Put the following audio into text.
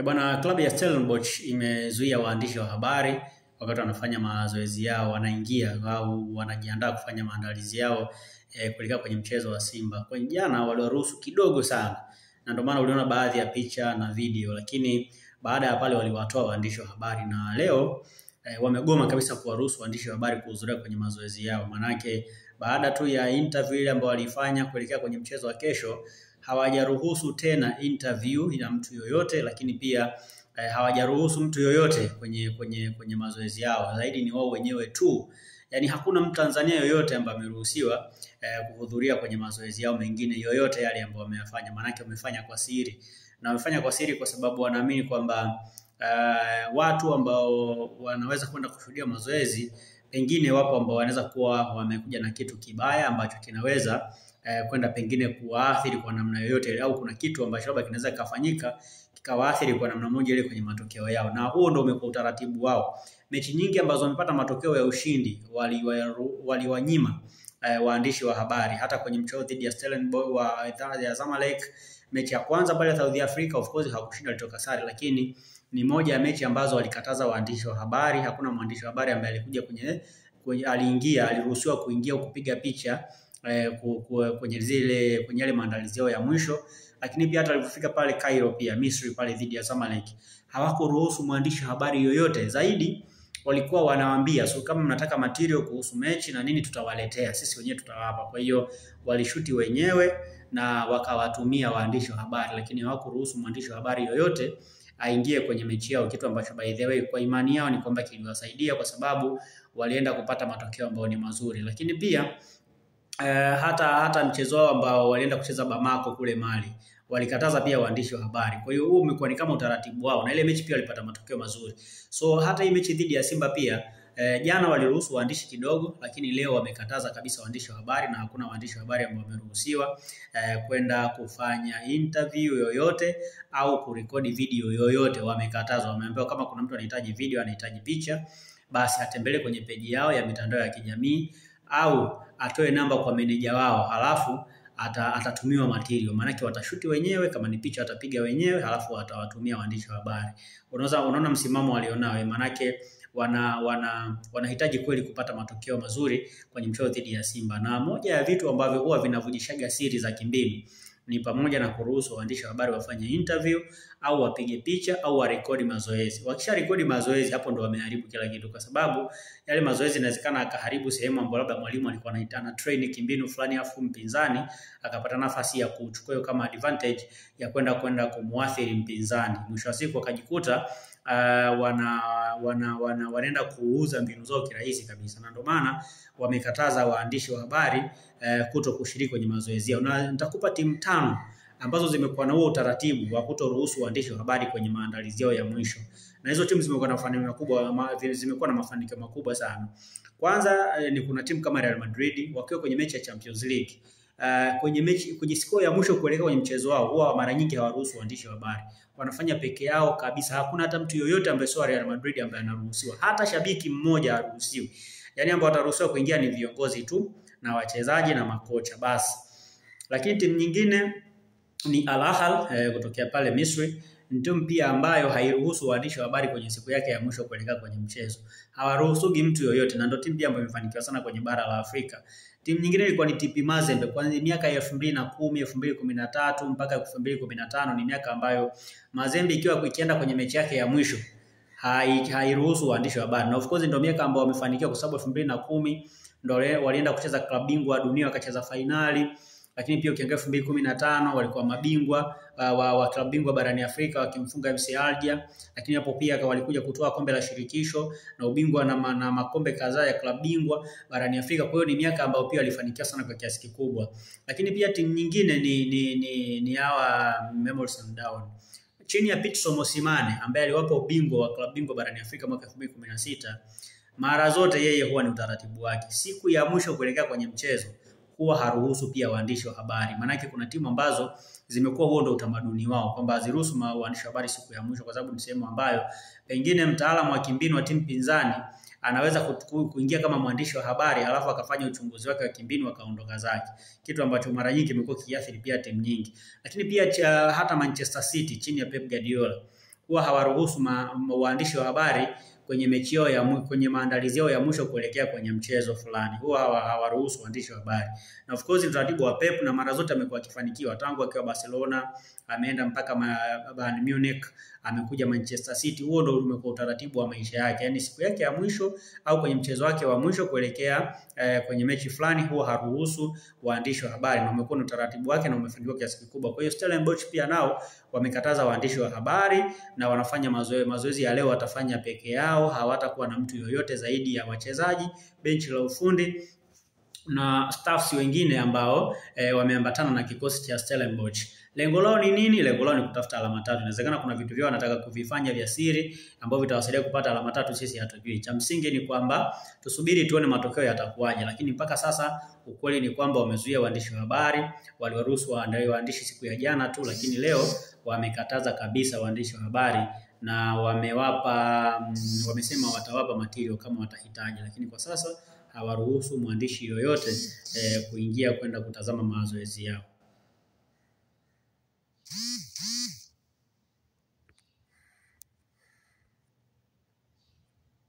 Bwana, klabu ya Stellenbosch imezuia waandishi wa habari wakati wanafanya mazoezi yao, wanaingia au wanajiandaa kufanya maandalizi yao kuelekea kwenye mchezo wa Simba. Kwa jana waliwaruhusu kidogo sana, na ndio maana uliona baadhi ya picha na video, lakini baada ya pale waliwatoa waandishi wa habari, na leo wamegoma kabisa kuwaruhusu waandishi wa habari kuhudhuria kwenye mazoezi yao. Manake baada tu ya interview ile ambayo walifanya kuelekea kwenye mchezo wa kesho, hawajaruhusu tena interview ya mtu yoyote, lakini pia hawajaruhusu mtu yoyote kwenye mazoezi yao. Zaidi ni wao wenyewe tu. Yaani hakuna Mtanzania yoyote ambaye ameruhusiwa kuhudhuria kwenye mazoezi yao mengine yoyote yale ambayo wameyafanya. Manake wamefanya kwa siri. Na wamefanya kwa siri kwa sababu wanaamini kwamba watu ambao wanaweza kwenda kushuhudia mazoezi, pengine wapo ambao wanaweza kuwa wamekuja na kitu kibaya ambacho kinaweza kwenda pengine kuwaathiri kwa namna yoyote, au kuna kitu ambacho labda kinaweza kufanyika kikawaathiri kwa namna moja ile kwenye matokeo yao, na huo ndio umekuwa utaratibu wao. Mechi nyingi ambazo wamepata matokeo ya ushindi waliwanyima waandishi wa habari. Hata kwenye mchezo dhidi ya Stellenbosch ya Zamalek, mechi ya kwanza pale South Africa, of course hawakushinda, walitoka sare, lakini ni moja ya mechi ambazo walikataza waandishi wa habari. Hakuna mwandishi wa habari ambaye alikuja aliruhusiwa kuingia kupiga picha kwenye yale maandalizi yao ya mwisho. Lakini pia hata walipofika pale Cairo pia Misri pale dhidi ya Zamalek, hawakuruhusu mwandishi wa habari yoyote. Zaidi walikuwa wanawaambia, so kama mnataka material kuhusu mechi na nini, tutawaletea sisi wenyewe, tutawapa. Kwa hiyo walishuti wenyewe na wakawatumia waandishi wa habari, lakini hawakuruhusu mwandishi wa habari yoyote aingie kwenye mechi yao, kitu ambacho by the way kwa imani yao ni kwamba kiliwasaidia, kwa sababu walienda kupata matokeo ambayo ni mazuri. Lakini pia hata mchezo wao ambao walienda kucheza Bamako kule Mali, walikataza pia waandishi wa habari. Kwa hiyo huu umekuwa ni kama utaratibu wao, na ile mechi pia walipata matokeo mazuri. So hata hii mechi dhidi ya Simba pia jana waliruhusu waandishi kidogo, lakini leo wamekataza kabisa waandishi wa habari, na hakuna waandishi wa habari ambao wameruhusiwa kwenda kufanya interview yoyote au kurekodi video yoyote. Wamekatazwa, wameambiwa kama kuna mtu anahitaji video, anahitaji picha, basi atembelee kwenye peji yao ya mitandao ya kijamii au atoe namba kwa meneja wao, halafu atatumiwa material. Maanake watashuti wenyewe, kama ni picha watapiga wenyewe, halafu watawatumia waandishi wa habari. Unaona msimamo walionao, maanake wanahitaji kweli kupata matokeo mazuri kwenye mchezo dhidi ya Simba. Na moja ya vitu ambavyo huwa vinavujishaga siri za kimbinu ni pamoja na kuruhusu waandishi wa habari wafanye interview au wapige picha au warekodi mazoezi. Wakisha rekodi mazoezi, hapo ndo wameharibu kila kitu, kwa sababu yale mazoezi inawezekana akaharibu sehemu ambayo labda mwalimu alikuwa anaitana train kimbinu fulani, afu mpinzani akapata nafasi ya kuchukua kama advantage ya kwenda kumuathiri mpinzani. Mwisho wa siku akajikuta wanaenda kuuza mbinu zao kirahisi kabisa, na ndio maana wamekataza waandishi wa habari kuto kushiriki kwenye mazoezi yao. Na nitakupa timu 5 ambazo zimekuwa na huo utaratibu wa kutoruhusu waandishi wa habari kwenye maandalizi yao ya mwisho, na hizo timu zimekuwa na mafanikio makubwa sana. Kwanza kuna timu kama Real Madrid, wakiwa kwenye mechi ya Champions League, kwenye siku ya mwisho kuelekea kwenye mchezo wao, huwa mara nyingi hawaruhusu waandishi wa habari. Wanafanya peke yao kabisa. Hakuna hata mtu yoyote ambaye sio Real Madrid ambaye anaruhusiwa. Hata shabiki mmoja haruhusiwi. Yaani ambao wataruhusiwa kuingia ni viongozi tu na wachezaji na makocha basi. Lakini timu nyingine ni Al Ahly kutokea pale Misri. Ni timu pia ambayo hairuhusu waandishi wa habari kwenye siku yake ya mwisho kuelekea kwenye mchezo. Hawaruhusugi mtu yoyote, na ndio timu pia ambayo imefanikiwa sana kwenye bara la Afrika. Timu nyingine ilikuwa ni TP Mazembe. Kuanzia miaka ya 2010, 2013 mpaka 2015 ni miaka ambayo Mazembe ikienda kwenye mechi yake ya mwisho hairuhusu waandishi wa habari. Na of course ndio miaka ambayo wamefanikiwa, kwa sababu 2010 ndio walienda kucheza klabu bingwa dunia, wakacheza finali. Lakini pia ukiangalia 2015 walikuwa mabingwa wa klabu bingwa barani Afrika wakimfunga FC Alger. Lakini hapo pia walikuja kutoa kombe la shirikisho na ubingwa na makombe kadhaa ya klabu bingwa barani Afrika. Kwa hiyo ni miaka ambayo pia walifanikiwa sana kwa kiasi kikubwa. Lakini pia timu nyingine ni hawa Mamelodi Sundowns chini ya Pitso Mosimane, ambaye aliwapa ubingwa wa klabu bingwa barani Afrika mwaka 2016. Mara zote yeye huwa ni utaratibu wake, siku ya mwisho kuelekea kwenye mchezo huwa haruhusu pia waandishi wa habari. Maanake kuna timu ambazo zimekuwa huo ndio utamaduni wao, kwamba haziruhusu waandishi wa habari siku ya mwisho, kwa sababu ni sehemu ambayo pengine mtaalamu wa kimbinu wa timu pinzani anaweza kuingia kama mwandishi wa habari, alafu akafanya uchunguzi wake wa kimbinu akaondoka zake, kitu ambacho mara nyingi kimekuwa kiathiri pia timu nyingi. Lakini pia hata Manchester City chini ya Pep Guardiola huwa hawaruhusu waandishi wa habari kwenye mechi yao kwenye maandalizi yao ya mwisho kuelekea kwenye mchezo fulani. Huwa hawaruhusu waandishi wa habari. Na of course utaratibu wa Pep, na mara zote amekuwa akifanikiwa tangu akiwa Barcelona, ameenda mpaka Bayern Munich, amekuja Manchester City. Huo ndio umekuwa utaratibu wa maisha yake. Yaani siku yake ya mwisho au kwenye mchezo wake wa mwisho kuelekea kwenye mechi fulani, huwa haruhusu waandishi wa habari, na umekuwa ni utaratibu wake na umefanikiwa kiasi kikubwa. Kwa hiyo Stellenbosch pia nao wamekataza waandishi wa habari, na wanafanya mazoezi ya leo watafanya peke yao, hawatakuwa na mtu yoyote zaidi ya wachezaji, benchi la ufundi na staffs wengine ambao wameambatana na kikosi cha Stellenbosch. Lengo lao ni nini? Lengo lao ni kutafuta alama 3. Inawezekana kuna vitu vyao wanataka kuvifanya vya siri ambavyo vitawasaidia kupata alama 3, sisi hatujui. Cha msingi ni kwamba tusubiri tuone matokeo yatakuwaje, lakini mpaka sasa ukweli ni kwamba wamezuia waandishi wa habari, waliwaruhusu waandishi siku ya jana tu, lakini leo wamekataza kabisa waandishi wa habari, na wamesema watawapa material kama watahitaji, lakini kwa sasa hawaruhusu mwandishi yoyote kuingia kwenda kutazama mazoezi yao.